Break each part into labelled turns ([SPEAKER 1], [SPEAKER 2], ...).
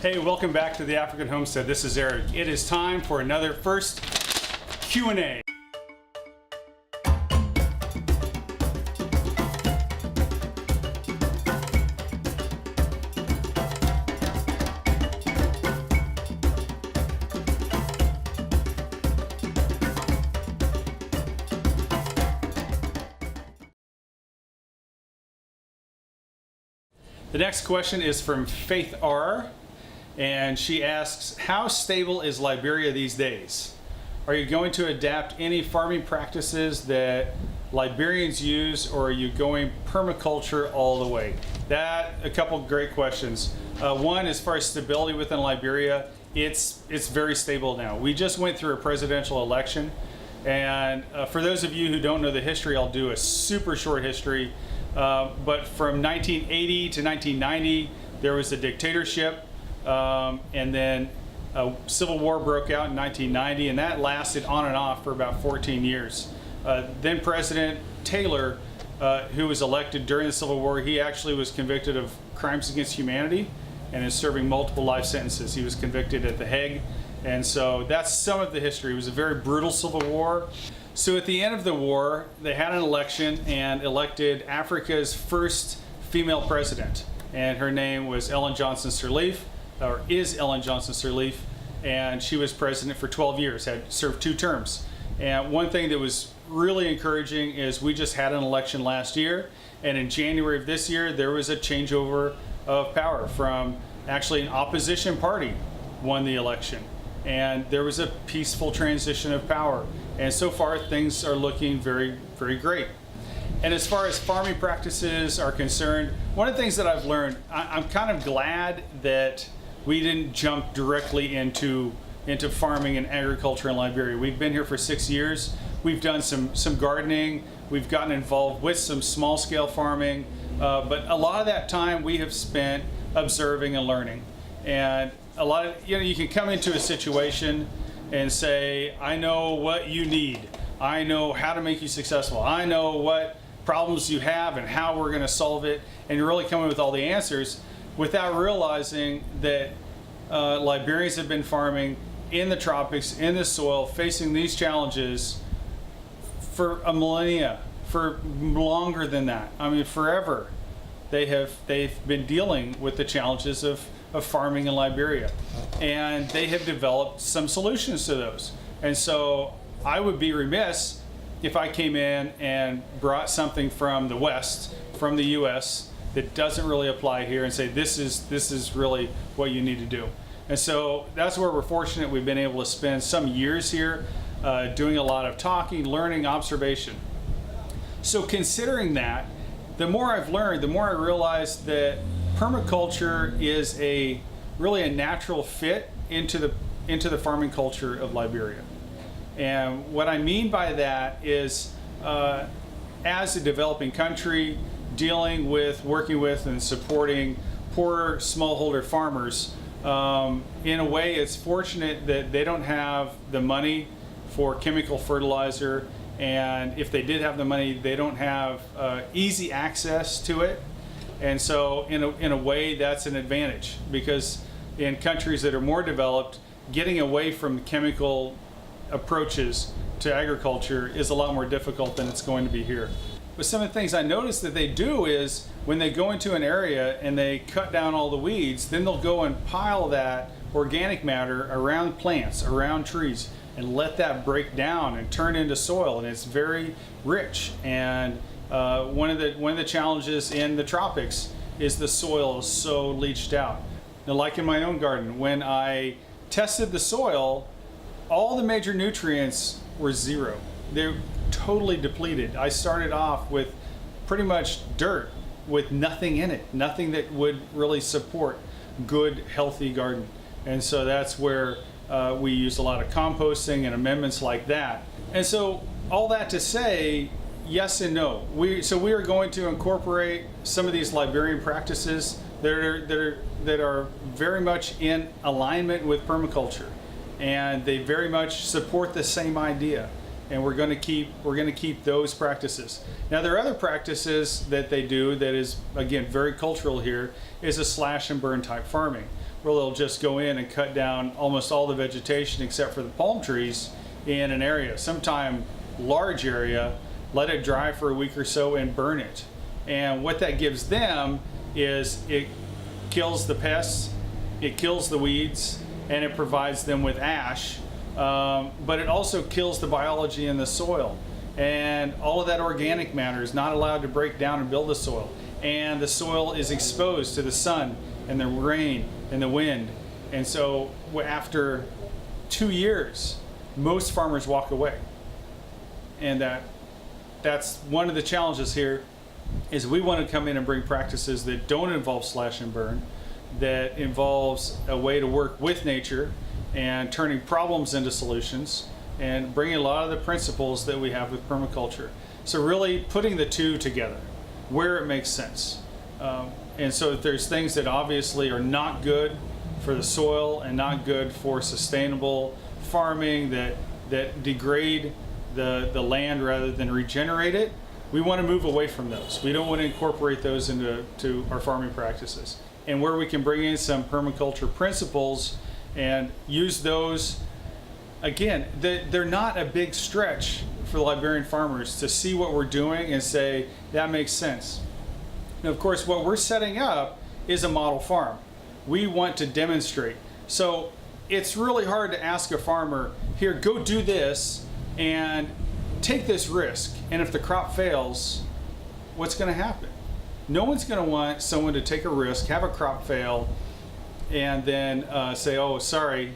[SPEAKER 1] Hey, welcome back to the African Homestead. This is Eric. It is time for another first Q&A. The next question is from Faith R. And she asks, how stable is Liberia these days? Are you going to adapt any farming practices that Liberians use, or are you going permaculture all the way? A couple great questions. One, as far as stability within Liberia, it's very stable now. We just went through a presidential election, and for those of you who don't know the history, I'll do a super short history. But from 1980 to 1990, there was a dictatorship. And then a civil war broke out in 1990, and that lasted on and off for about 14 years. Then President Taylor, who was elected during the Civil War, he actually was convicted of crimes against humanity and is serving multiple life sentences. He was convicted at The Hague, and so that's some of the history. It was a very brutal civil war. So at the end of the war, they had an election and elected Africa's first female president, and her name was Ellen Johnson Sirleaf. Or is Ellen Johnson Sirleaf, and she was president for 12 years, had served 2 terms. And one thing that was really encouraging is we just had an election last year, and in January of this year there was a changeover of power from actually an opposition party won the election, and there was a peaceful transition of power. And so far things are looking very, very great. And as far as farming practices are concerned, one of the things that I've learned, I'm kind of glad that we didn't jump directly into farming and agriculture in Liberia. We've been here for 6 years. We've done some gardening. We've gotten involved with some small-scale farming. But a lot of that time we have spent observing and learning. And a lot of, you can come into a situation and say, I know what you need. I know how to make you successful. I know what problems you have and how we're going to solve it. And you're really coming with all the answers, without realizing that Liberians have been farming in the tropics, in the soil, facing these challenges for a millennia, for longer than that. I mean, forever. They've been dealing with the challenges of farming in Liberia, and they have developed some solutions to those. And so I would be remiss if I came in and brought something from the West, from the US, that doesn't really apply here, and say this is really what you need to do. And so that's where we're fortunate. We've been able to spend some years here doing a lot of talking, learning, observation. So considering that, the more I've learned, the more I realize that permaculture is really a natural fit into the farming culture of Liberia. And what I mean by that is, as a developing country, working with and supporting poor smallholder farmers, in a way it's fortunate that they don't have the money for chemical fertilizer, and if they did have the money, they don't have easy access to it. And so in a way that's an advantage, because in countries that are more developed, getting away from chemical approaches to agriculture is a lot more difficult than it's going to be here. But some of the things I noticed that they do is when they go into an area and they cut down all the weeds, then they'll go and pile that organic matter around plants, around trees, and let that break down and turn into soil, and it's very rich. And one of the challenges in the tropics is the soil is so leached out. Now, like in my own garden, when I tested the soil, all the major nutrients were zero. They're totally depleted. I started off with pretty much dirt with nothing in it, nothing that would really support good, healthy garden. And so that's where we use a lot of composting and amendments like that. And so all that to say, yes and no. We are going to incorporate some of these Liberian practices that are very much in alignment with permaculture, and they very much support the same idea. and we're going to keep those practices. Now there are other practices that they do that is, again, very cultural here, is a slash and burn type farming, where they'll just go in and cut down almost all the vegetation except for the palm trees in an area, sometime large area, let it dry for a week or so and burn it. And what that gives them is it kills the pests, it kills the weeds, and it provides them with ash, but it also kills the biology in the soil. And all of that organic matter is not allowed to break down and build the soil. And the soil is exposed to the sun and the rain and the wind. And so after 2 years, most farmers walk away. And that's one of the challenges here, is we want to come in and bring practices that don't involve slash and burn, that involves a way to work with nature and turning problems into solutions and bringing a lot of the principles that we have with permaculture. So really putting the two together where it makes sense. And so there's things that obviously are not good for the soil and not good for sustainable farming, that degrade the land rather than regenerate it. We want to move away from those. We don't want to incorporate those into our farming practices. And where we can bring in some permaculture principles and use those, again, they're not a big stretch for the Liberian farmers to see what we're doing and say, that makes sense. And of course, what we're setting up is a model farm. We want to demonstrate. So it's really hard to ask a farmer, here, go do this and take this risk. And if the crop fails, what's going to happen? No one's going to want someone to take a risk, have a crop fail, and then say, oh, sorry.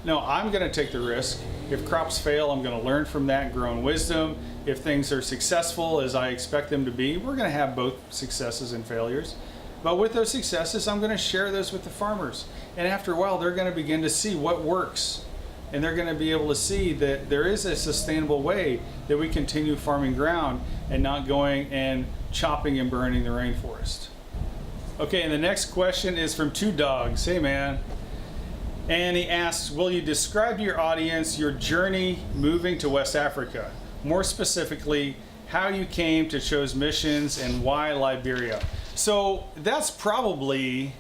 [SPEAKER 1] No, I'm going to take the risk. If crops fail, I'm going to learn from that and grow in wisdom. If things are successful as I expect them to be, we're going to have both successes and failures. But with those successes, I'm going to share those with the farmers. And after a while, they're going to begin to see what works. And they're going to be able to see that there is a sustainable way that we continue farming ground and not going and chopping and burning the rainforest. Okay, and the next question is from Two Dogs. Hey, man. And he asks, will you describe to your audience your journey moving to West Africa? More specifically, how you came to choose missions and why Liberia? So that's probably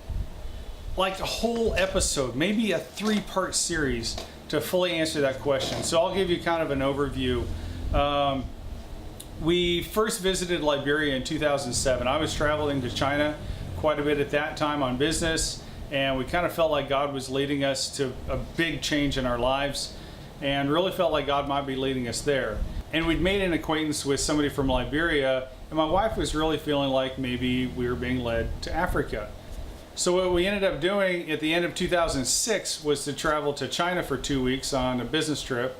[SPEAKER 1] like a whole episode, maybe a 3-part series to fully answer that question. So I'll give you kind of an overview. We first visited Liberia in 2007. I was traveling to China quite a bit at that time on business, and we kind of felt like God was leading us to a big change in our lives, and really felt like God might be leading us there. And we'd made an acquaintance with somebody from Liberia, and my wife was really feeling like maybe we were being led to Africa. So what we ended up doing at the end of 2006 was to travel to China for 2 weeks on a business trip,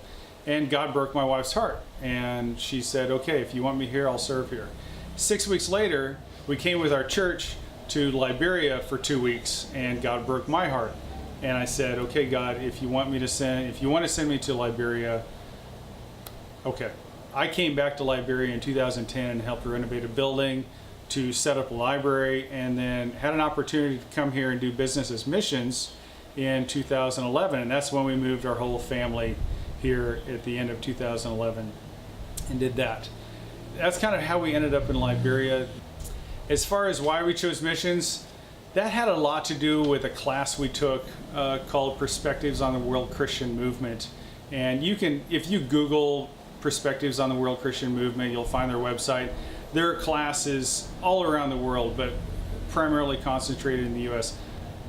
[SPEAKER 1] and God broke my wife's heart. And she said, okay, if you want me here, I'll serve here. 6 weeks later, we came with our church to Liberia for 2 weeks, and God broke my heart. And I said, okay, God, if you want to send me to Liberia, okay. I came back to Liberia in 2010 and helped renovate a building, to set up a library, and then had an opportunity to come here and do business as missions in 2011. And that's when we moved our whole family here at the end of 2011 and did that. That's kind of how we ended up in Liberia. As far as why we chose missions, that had a lot to do with a class we took called Perspectives on the World Christian Movement. And you can, if you Google Perspectives on the World Christian Movement, you'll find their website. There are classes all around the world, but primarily concentrated in the U.S.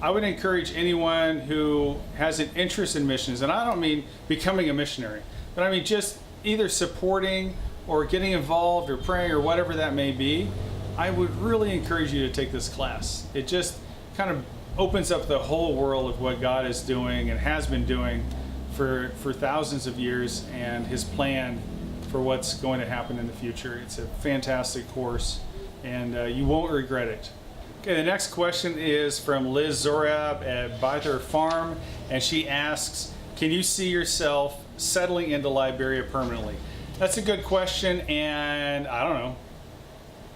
[SPEAKER 1] I would encourage anyone who has an interest in missions, and I don't mean becoming a missionary, but I mean just either supporting or getting involved or praying or whatever that may be. I would really encourage you to take this class. It just kind of opens up the whole world of what God is doing and has been doing for thousands of years, and his plan for what's going to happen in the future. It's a fantastic course, and you won't regret it. Okay, the next question is from Liz Zorab at Byther Farm, and she asks, can you see yourself settling into Liberia permanently? That's a good question, and I don't know.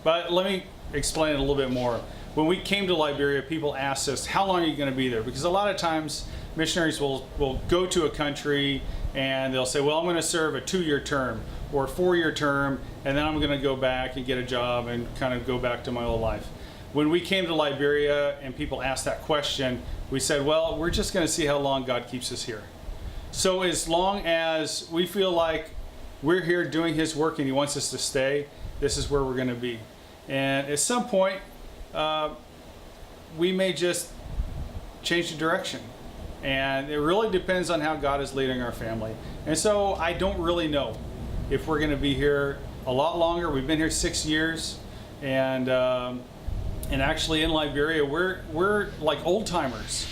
[SPEAKER 1] But let me explain it a little bit more. when we came to Liberia, people asked us, how long are you going to be there? Because a lot of times missionaries will go to a country and they'll say, well, I'm going to serve a 2-year term or a 4-year term, and then I'm going to go back and get a job and kind of go back to my old life. When we came to Liberia and people asked that question, we said, well, we're just going to see how long God keeps us here. So as long as we feel like we're here doing His work and He wants us to stay, this is where we're going to be. And at some point, we may just change the direction. And it really depends on how God is leading our family. And so I don't really know if we're going to be here a lot longer. We've been here 6 years, and actually in Liberia, we're like old timers.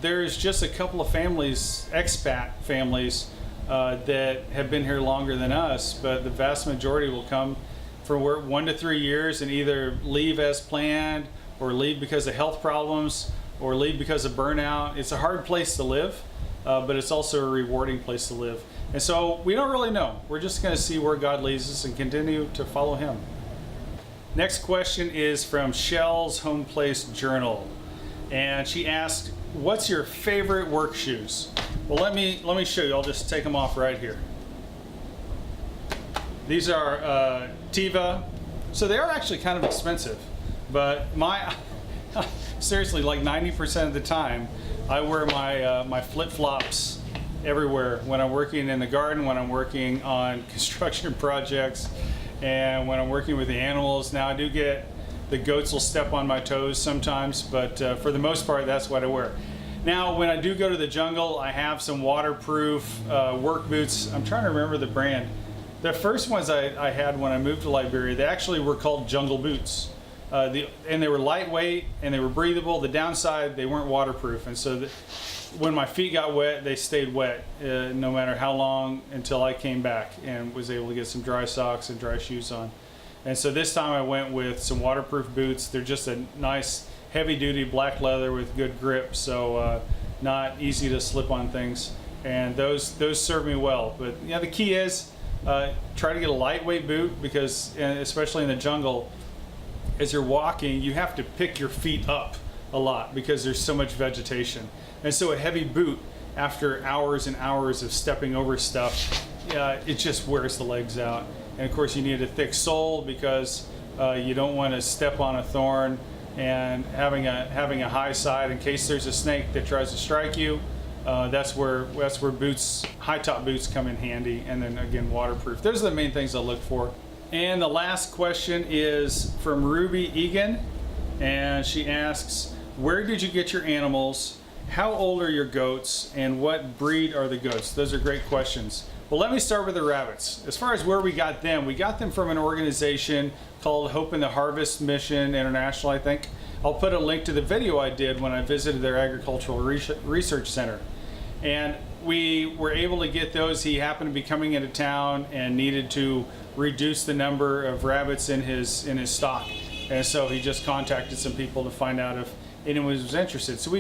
[SPEAKER 1] There's just a couple of families, expat families, that have been here longer than us, but the vast majority will come for 1 to 3 years and either leave as planned, or leave because of health problems, or leave because of burnout. It's a hard place to live, but it's also a rewarding place to live. And so we don't really know. We're just going to see where God leads us and continue to follow Him. Next question is from Shel's Homeplace Journal. And she asked, what's your favorite work shoes? Well, let me show you. I'll just take them off right here. These are Tiva. So they are actually kind of expensive, but seriously, like 90% of the time, I wear my flip-flops everywhere. When I'm working in the garden, when I'm working on construction projects, and when I'm working with the animals. Now I do get the goats will step on my toes sometimes, but for the most part, that's what I wear. Now, when I do go to the jungle, I have some waterproof work boots. I'm trying to remember the brand. The first ones I had when I moved to Liberia, they actually were called jungle boots. And they were lightweight and they were breathable. The downside, they weren't waterproof. And so when my feet got wet, they stayed wet no matter how long, until I came back and was able to get some dry socks and dry shoes on. And so this time I went with some waterproof boots. They're just a nice heavy duty black leather with good grip, so not easy to slip on things. And those serve me well. But yeah, the key is try to get a lightweight boot, because especially in the jungle, as you're walking, you have to pick your feet up a lot because there's so much vegetation. And so a heavy boot, after hours and hours of stepping over stuff, it just wears the legs out. And of course you need a thick sole because you don't want to step on a thorn, and having a high side in case there's a snake that tries to strike you. That's where boots, high top boots, come in handy. And then again, waterproof. Those are the main things I look for. And the last question is from Ruby Eagan, and she asks, where did you get your animals? How old are your goats, and what breed are the goats? Those are great questions. Well, let me start with the rabbits. As far as where we got them from an organization called Hope in the Harvest Mission International, I think. I'll put a link to the video I did when I visited their agricultural research center. And we were able to get those. He happened to be coming into town and needed to reduce the number of rabbits in his stock. And so he just contacted some people to find out if anyone was interested. So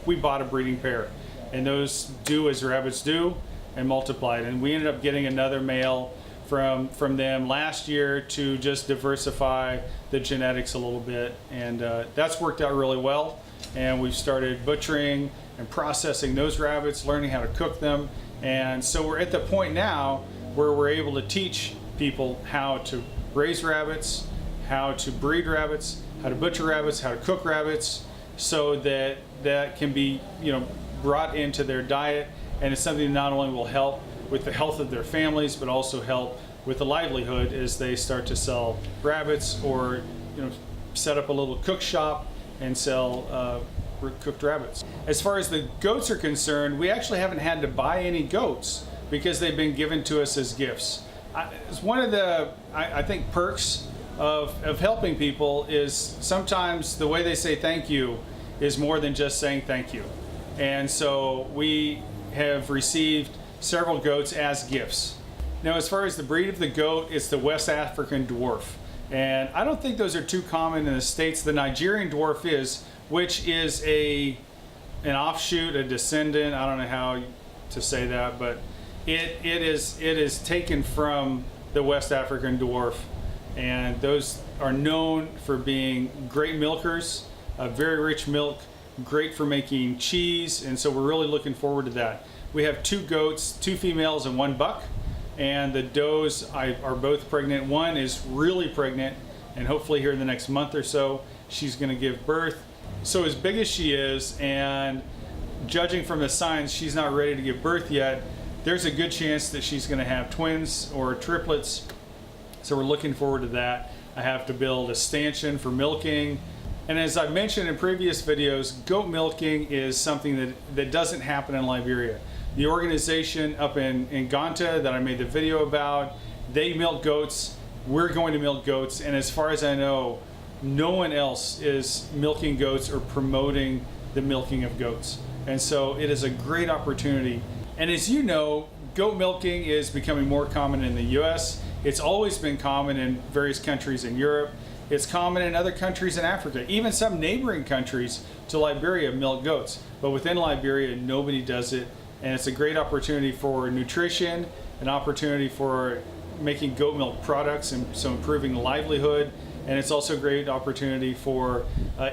[SPEAKER 1] we bought a breeding pair, and those do as rabbits do and multiplied. And we ended up getting another male from them last year to just diversify the genetics a little bit. And that's worked out really well. And we've started butchering and processing those rabbits, learning how to cook them. And so we're at the point now where we're able to teach people how to raise rabbits, how to breed rabbits, how to butcher rabbits, how to cook rabbits, so that can be, brought into their diet. And it's something that not only will help with the health of their families, but also help with the livelihood as they start to sell rabbits, or set up a little cook shop and sell cooked rabbits. As far as the goats are concerned, we actually haven't had to buy any goats because they've been given to us as gifts. It's one of the, I think, perks of helping people is sometimes the way they say thank you is more than just saying thank you. And so we have received several goats as gifts. Now, as far as the breed of the goat, it's the West African dwarf. And I don't think those are too common in the States. The Nigerian dwarf is, which is an offshoot, a descendant, I don't know how to say that, but it is taken from the West African dwarf. And those are known for being great milkers, very rich milk, great for making cheese, and so we're really looking forward to that. We have 2 goats, 2 females and 1 buck, and the does are both pregnant. One is really pregnant, and hopefully here in the next month or so, she's gonna give birth. So as big as she is, and judging from the signs, she's not ready to give birth yet, there's a good chance that she's gonna have twins or triplets. So we're looking forward to that. I have to build a stanchion for milking. And as I've mentioned in previous videos, goat milking is something that doesn't happen in Liberia. The organization up in Ganta that I made the video about, they milk goats. We're going to milk goats. And as far as I know, no one else is milking goats or promoting the milking of goats. And so it is a great opportunity. And as you know, goat milking is becoming more common in the US. It's always been common in various countries in Europe. It's common in other countries in Africa. Even some neighboring countries to Liberia milk goats. But within Liberia, nobody does it. And it's a great opportunity for nutrition, an opportunity for making goat milk products, and so improving livelihood. And it's also a great opportunity for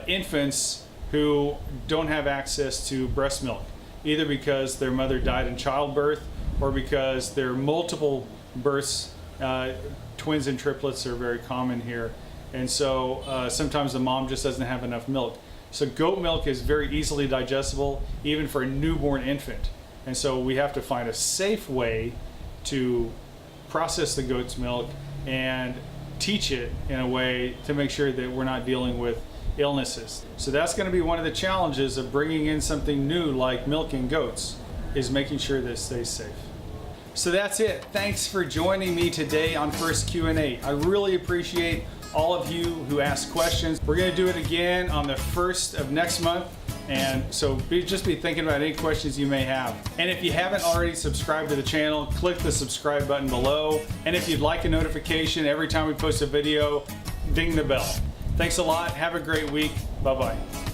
[SPEAKER 1] infants who don't have access to breast milk, either because their mother died in childbirth or because there are multiple births. Twins and triplets are very common here. And so sometimes the mom just doesn't have enough milk. So goat milk is very easily digestible, even for a newborn infant. And so we have to find a safe way to process the goat's milk and teach it in a way to make sure that we're not dealing with illnesses. So that's going to be one of the challenges of bringing in something new like milking goats, is making sure that it stays safe. So that's it. Thanks for joining me today on First Q&A. I really appreciate all of you who asked questions. We're going to do it again on the 1st of next month. And so just be thinking about any questions you may have. And if you haven't already subscribed to the channel, click the subscribe button below. And if you'd like a notification every time we post a video, ding the bell. Thanks a lot. Have a great week. Bye-bye.